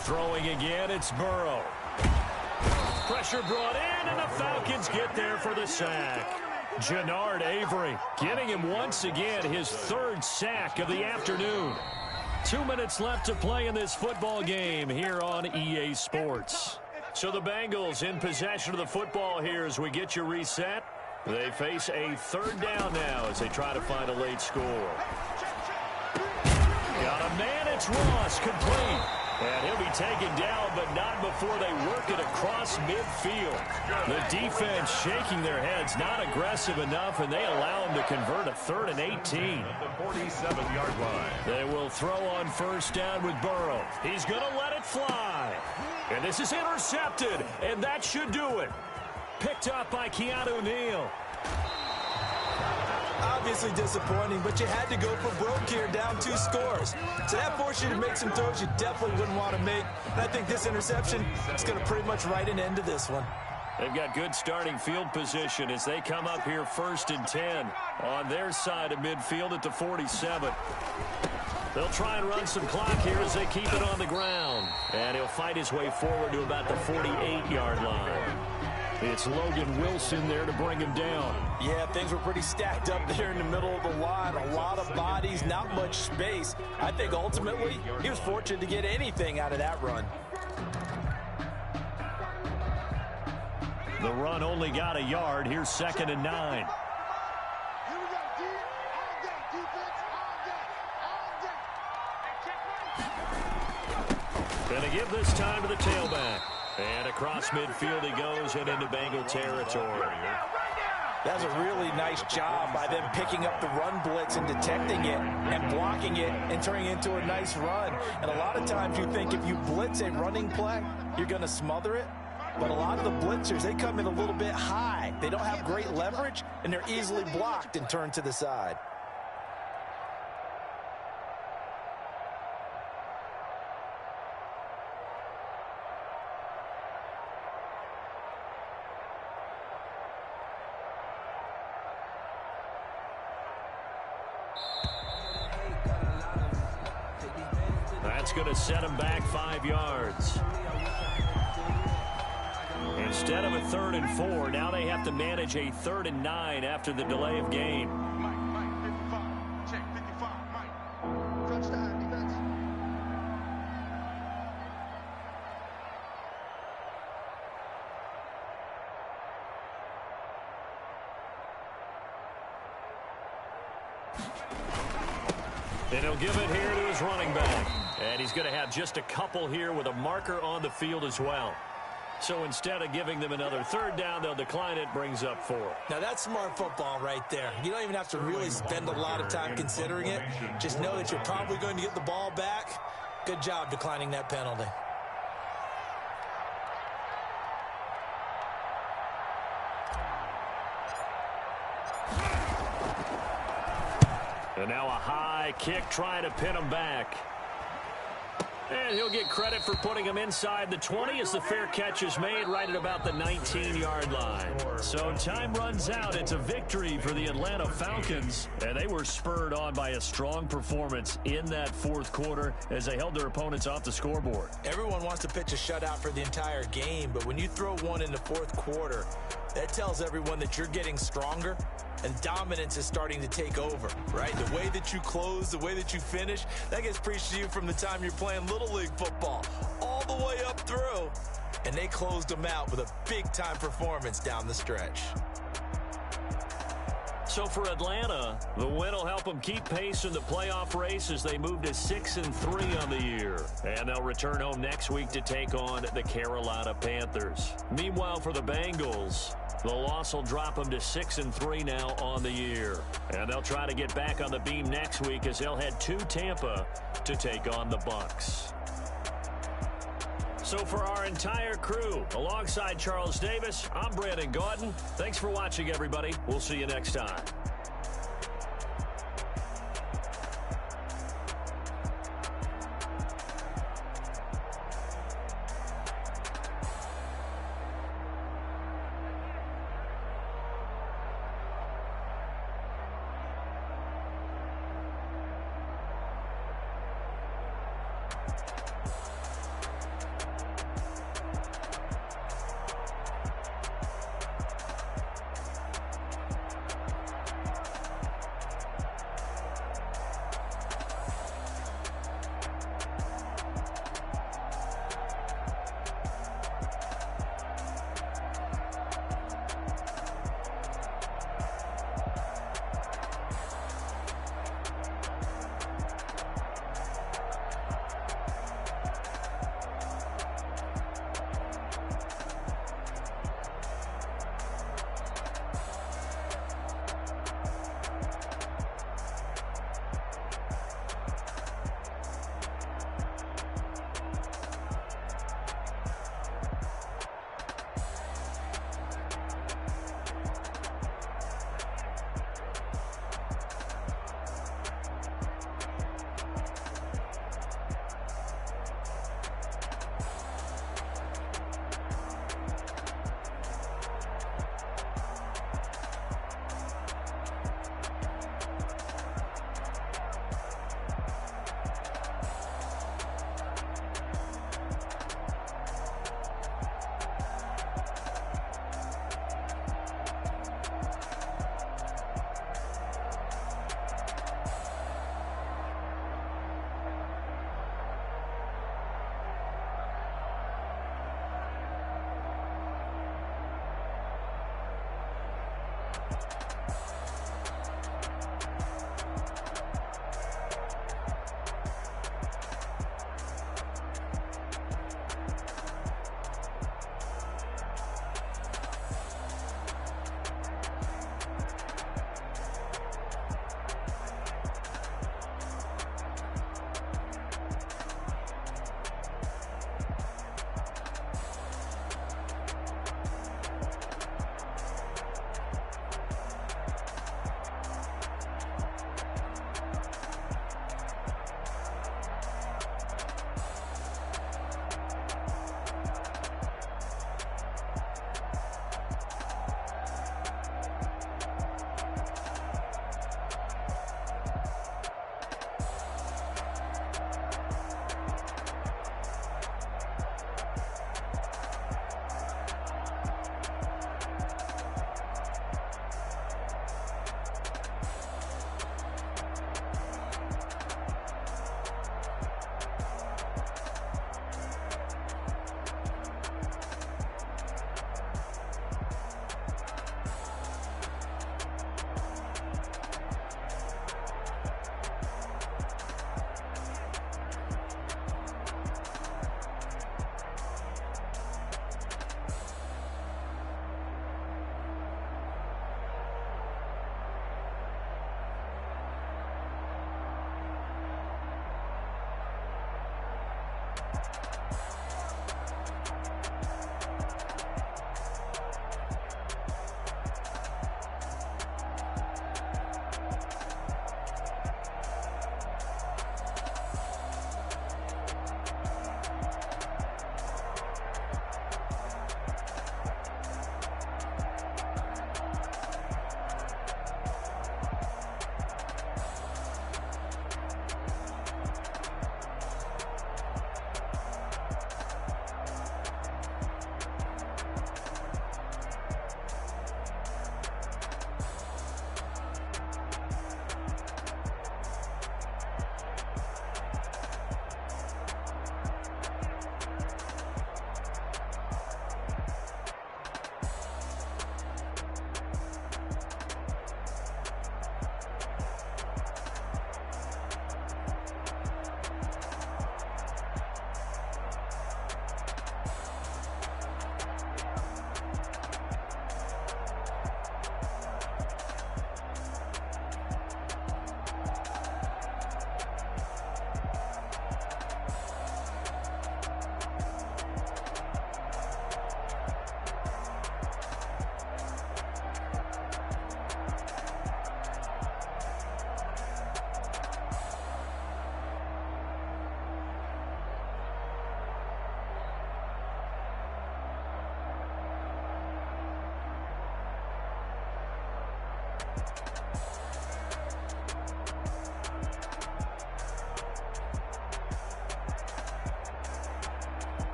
Throwing again, it's Burrow. Pressure brought in, and the Falcons get there for the sack. Jannard Avery getting him once again his 3rd sack of the afternoon. 2 minutes left to play in this football game here on EA Sports. So the Bengals in possession of the football here as we get you reset. They face a 3rd down now as they try to find a late score. Got a man, it's Ross, complete. And he'll be taken down, but not before they work it across midfield. The defense shaking their heads, not aggressive enough, and they allow him to convert a 3rd and 18. At the 47-yard line. They will throw on 1st down with Burrow. He's going to let it fly. And this is intercepted, and that should do it. Picked up by Keanu Neal. Obviously disappointing, but you had to go for broke here, down 2 scores. So that forced you to make some throws you definitely wouldn't want to make. And I think this interception is going to pretty much write an end to this one. They've got good starting field position as they come up here 1st and 10 on their side of midfield at the 47. They'll try and run some clock here as they keep it on the ground. And he'll fight his way forward to about the 48-yard line. It's Logan Wilson there to bring him down. Yeah, things were pretty stacked up there in the middle of the line. A lot of bodies, not much space. I think ultimately he was fortunate to get anything out of that run. The run only got a yard. Here's 2nd and 9. Going to give this time to the tailback. And across midfield he goes and into Bengal territory. That's a really nice job by them picking up the run blitz and detecting it and blocking it and turning it into a nice run. And a lot of times you think if you blitz a running play, you're going to smother it. But a lot of the blitzers, they come in a little bit high. They don't have great leverage, and they're easily blocked and turned to the side. That's going to set him back 5 yards. Instead of a 3rd and 4, now they have to manage a 3rd and 9 after the delay of game. Mike, 55. Check, 55. Mike. Touchdown, defense. And he'll give it here to his running back. And he's going to have just a couple here with a marker on the field as well. So instead of giving them another 3rd down, they'll decline it, brings up 4. Now that's smart football right there. You don't even have to really spend a lot of time considering it. Just know that you're probably going to get the ball back. Good job declining that penalty. And now a high kick trying to pin him back. And he'll get credit for putting him inside the 20 as the fair catch is made right at about the 19-yard line. So time runs out. It's a victory for the Atlanta Falcons. And they were spurred on by a strong performance in that fourth quarter as they held their opponents off the scoreboard. Everyone wants to pitch a shutout for the entire game, but when you throw one in the fourth quarter, that tells everyone that you're getting stronger and dominance is starting to take over, right? The way that you close, the way that you finish, that gets preached to you from the time you're playing Little League football all the way up through. And they closed them out with a big-time performance down the stretch. So for Atlanta, the win will help them keep pace in the playoff race as they move to 6-3 on the year. And they'll return home next week to take on the Carolina Panthers. Meanwhile, for the Bengals, the loss will drop them to 6-3 now on the year. And they'll try to get back on the beam next week as they'll head to Tampa to take on the Bucs. So for our entire crew, alongside Charles Davis, I'm Brandon Gaudin. Thanks for watching, everybody. We'll see you next time.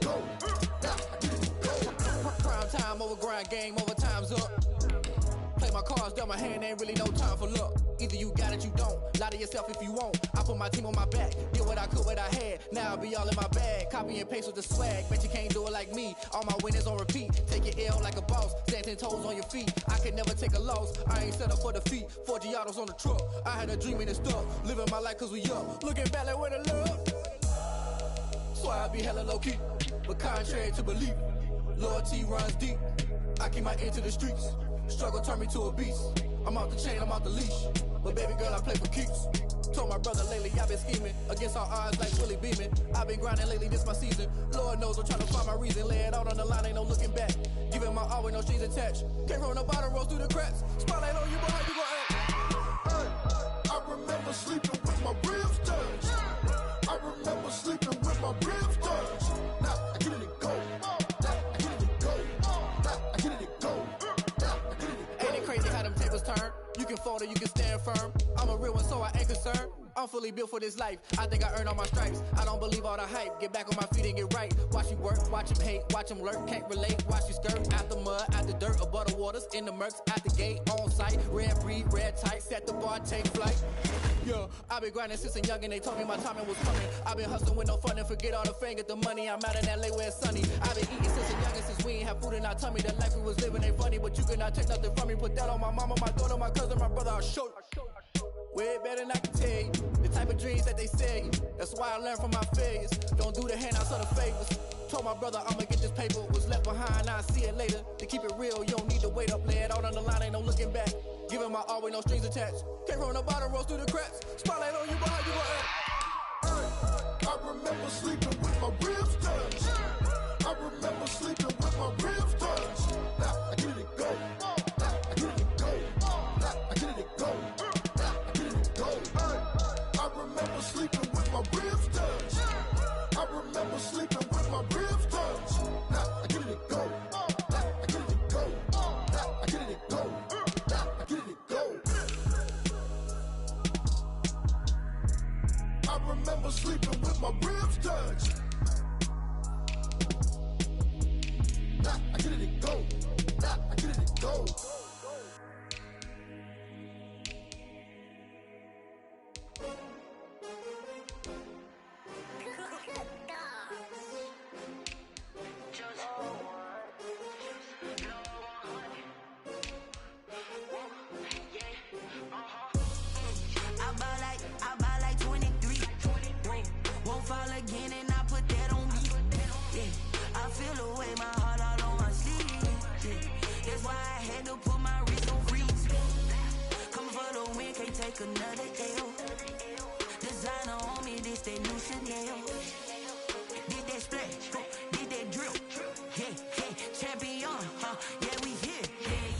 go. Prime time over grind, game over, time's up. Play my cards, dealt my hand, ain't really no time for luck. Either you got it, you don't. Lie to yourself if you won't. I put my team on my back, did what I could, what I had. Now I be all in my bag, copy and paste with the swag. Bet you can't do it like me. All my winners on repeat. Take your L like a boss, stand 10 toes on your feet. I could never take a loss. I ain't set up for defeat. 4 Giottos on the truck. I had a dream and it stuck. Living my life cause we up. Looking back like where the love. So I be hella low key, but contrary to belief, loyalty runs deep. I keep my ear to the streets. Struggle turned me to a beast. I'm out the chain, I'm out the leash. But baby girl, I play for keeps. Told my brother lately, I've been scheming. Against all odds like Willie Beeman. I've been grinding lately, this my season. Lord knows I'm trying to find my reason. Lay it out on the line, ain't no looking back. Giving my all with no strings attached. Came from the bottom, rose through the cracks. Spotlight on you, boy, how you gon' act? I remember sleeping with my ribs touched. I remember sleeping with my ribs touched. Now I get it go. Now I get it go. Now I get it go. Ain't it crazy how them tables turn? You can fold or you can stand firm. I'm a real one, so I ain't concerned. I'm fully built for this life. I think I earned all my stripes. I don't believe all the hype. Get back on my feet and get right. Watch you work, watch him hate, watch him lurk. Can't relate, watch you skirt. Out the mud, out the dirt, above the waters, in the murks, out the gate, on site. Red breed, red tight, set the bar, take flight. Yeah, I been grinding since a young and they told me my timing was coming. I been hustling with no fun and forget all the fame, get the money. I'm out in LA where it's sunny. I been eating since a young and since we ain't have food in our tummy. The life we was living ain't funny, but you cannot take nothing from me. Put that on my mama, my daughter, my cousin, my brother, I'll show you. Way better than I can tell you. The type of dreams that they sell you. That's why I learned from my failures. Don't do the handouts or the favors. Told my brother I'ma get this paper. Was left behind, I'll see it later. To keep it real, you don't need to wait up. Lay it out on the line, ain't no looking back. Giving my all with no strings attached. Came from the bottom, rose through the cracks. Spotlight on you, boy, how you gon' act? I remember sleeping with my ribs touched. I remember sleeping with my ribs touched. Now I get it go. Now I get it go. Now I get it go. I remember sleeping with my ribs touched. I remember sleeping with my ribs touched. Now I get it go. Now I get it go. Now I get it go. Now I get it go. I remember sleeping with my ribs touched. Now I get it go. Now I get it go. I buy like 23. Won't fall again and I put that on me. Yeah, I feel the way, my heart all on my sleeve. Yeah, that's why I had to put my wrist on freeze. Coming for the win, can't take another L. Designer on me, this that new Chanel. Did that splash, did that drill. Yeah, champion, yeah, we here.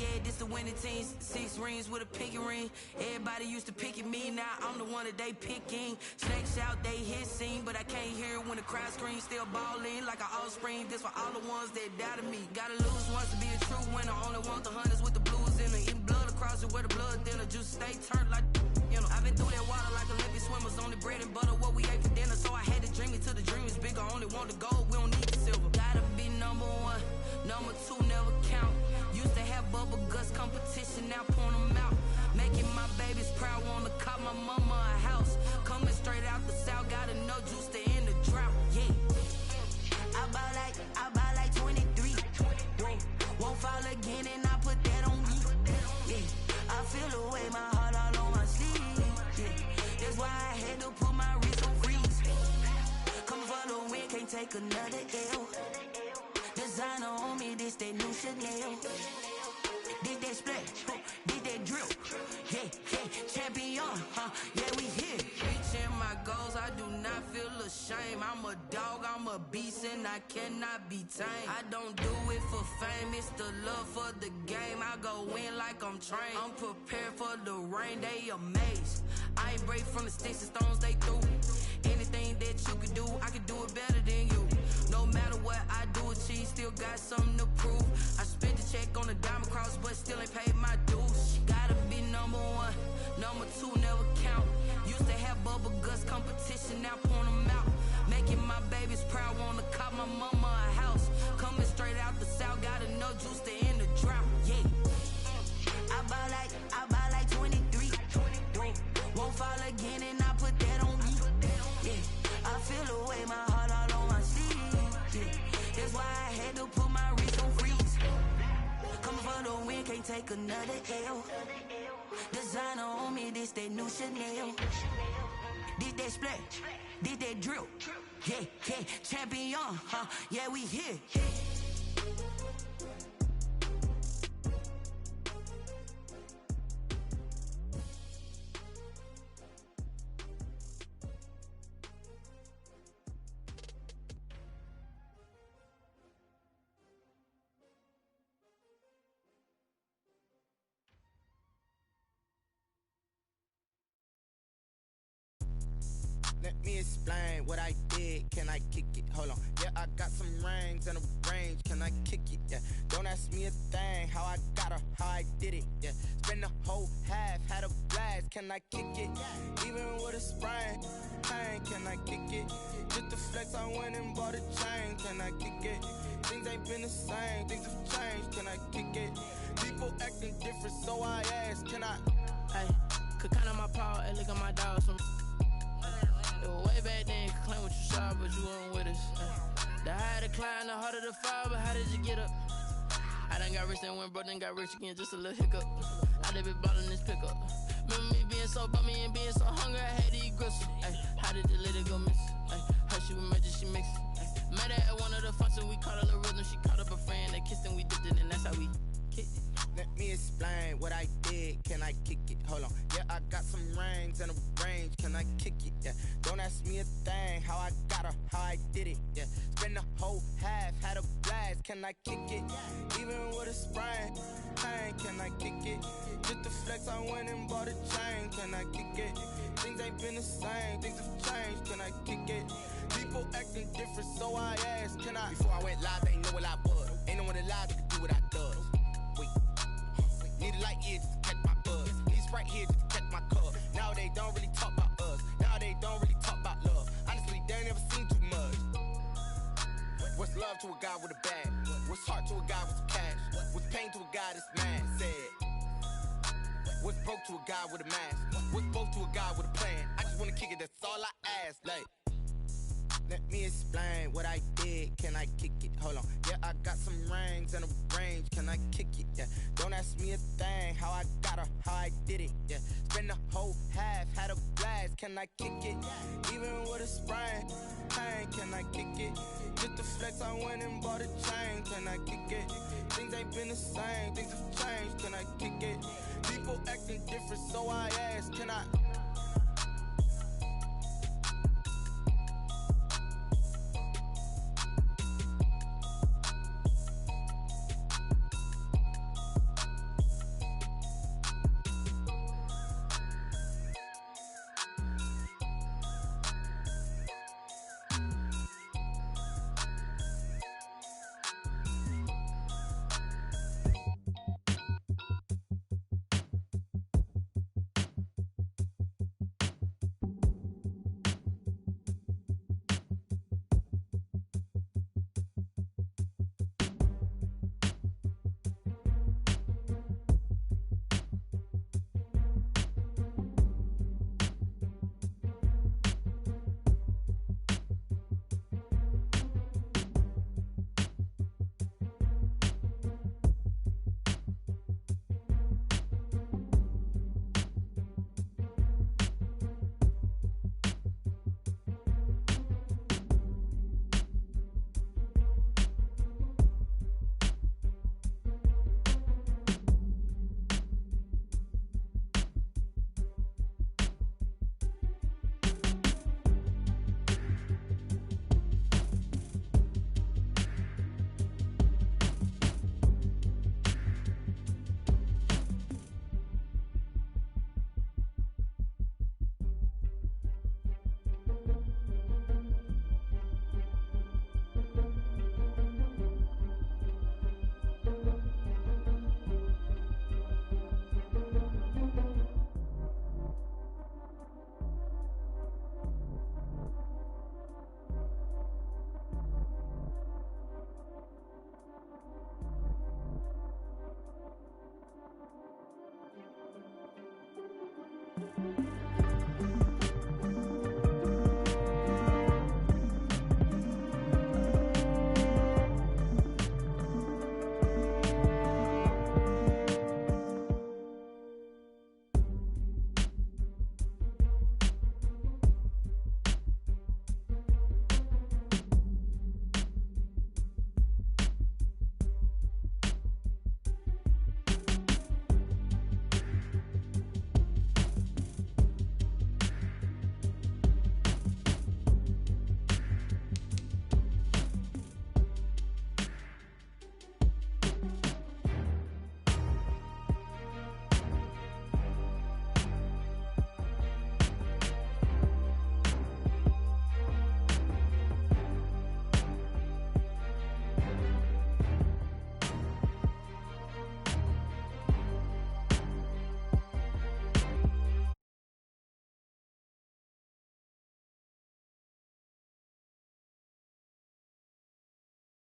Yeah, this the winning team. 6 rings with a pinky ring. Everybody used to pick at me, now I'm the one that they picking. Snakes out, they hit scene, but I can't hear it when the crowd screams. Still balling like an offspring. This for all the ones that doubted me. Gotta lose once to be a true winner. Only want the hunters with the blues in it. Eating blood across it where the blood thinner. Juice stay turned like, you know. I've been through that water like Olympic swimmers. Only bread and butter, what we ate for dinner. So I had to dream it till the dream is bigger. Only want the gold, we don't need the silver. Gotta be number 1, number 2 never count. Used to have bubble guts competition, now point them out. Making my babies proud, wanna cop my mama a house. Coming straight out the south, gotta know juice to end the drought. Yeah, I buy like 23. Won't fall again and I put that on me. Yeah, I feel the way, my heart all on my sleeve. Yeah, that's why I had to put my wrist on freeze. Coming for the win, can't take another L. Designer on me, this that new Chanel. Did that splash, did that drill. Yeah, champion, yeah, we here. Reaching my goals, I do not feel ashamed. I'm a dog, I'm a beast, and I cannot be tamed. I don't do it for fame, it's the love for the game. I go in like I'm trained. I'm prepared for the rain, they amazed. I ain't break from the sticks and stones they threw. Anything that you could do, I could do it better than you. No matter what I do, achieve, still got something to prove. I spent the check on the diamond cross, but still ain't paid my dues. Gotta be number 1, number 2 never count. Used to have bubble guts competition, now point them out. Making my babies proud, wanna cop my mama take another L. Designer on me, this that new Chanel. This that splash, this that drill. Yeah, yeah, champion, huh? Yeah, we here. Let me explain what I did. Can I kick it? Hold on. Yeah, I got some rings and a range. Can I kick it? Yeah. Don't ask me a thing. How I got her, how I did it. Yeah. Spend the whole half, had a blast. Can I kick it? Even with a sprain. Pain, can I kick it? Just the flex, I went and bought a chain. Can I kick it? Things ain't been the same. Things have changed. Can I kick it? People acting different, so I ask. Can I? Hey, could count on my power and look at my dogs. Way back then, you could claim what you saw, but you weren't with us. The higher the climb, the harder the fall, but how did you get up? I done got rich, then went broke, then got rich again, just a little hiccup. I done been ballin' this pickup. Remember me being so bummy and being so hungry, I had to eat gristle. Ay, how did the lady go miss? Ay, how she was magic, she mixed. Met her at one of the functions, we caught a little rhythm, she caught up a friend, they kissed and we dipped it, and that's how we kicked it. Let me explain what I did. Can I kick it? Hold on. Yeah, I got some rings and a range. Can I kick it? Yeah. Don't ask me a thing. How I got her, how I did it. Yeah. Spend the whole half, had a blast. Can I kick it? Even with a sprain. Pain, can I kick it? Just the flex, I went and bought a chain. Can I kick it? Things ain't been the same. Things have changed. Can I kick it? People acting different, so I asked. Can I? Before I went live, they know what I was. Ain't no one alive that could do what I does. Wait. Need a light here just to catch my buzz. Need Sprite here just to catch my cup. Now they don't really talk about us. Now they don't really talk about love. Honestly, they ain't never seen too much. What's love to a guy with a bag? What's heart to a guy with some cash? What's pain to a guy that's mad? Said. What's broke to a guy with a mask? What's both to a guy with a plan? I just wanna kick it, that's all I ask. Like, let me explain what I did. Can I kick it? Hold on. Yeah, I got some rings and a range. Can I kick it? Yeah. Don't ask me a thing. How I got her, how I did it. Yeah. Spend the whole half, had a blast. Can I kick it? Even with a sprain. Pain, can I kick it? Just the flex, I went and bought a chain. Can I kick it? Things ain't been the same. Things have changed. Can I kick it? People acting different, so I ask. Can I?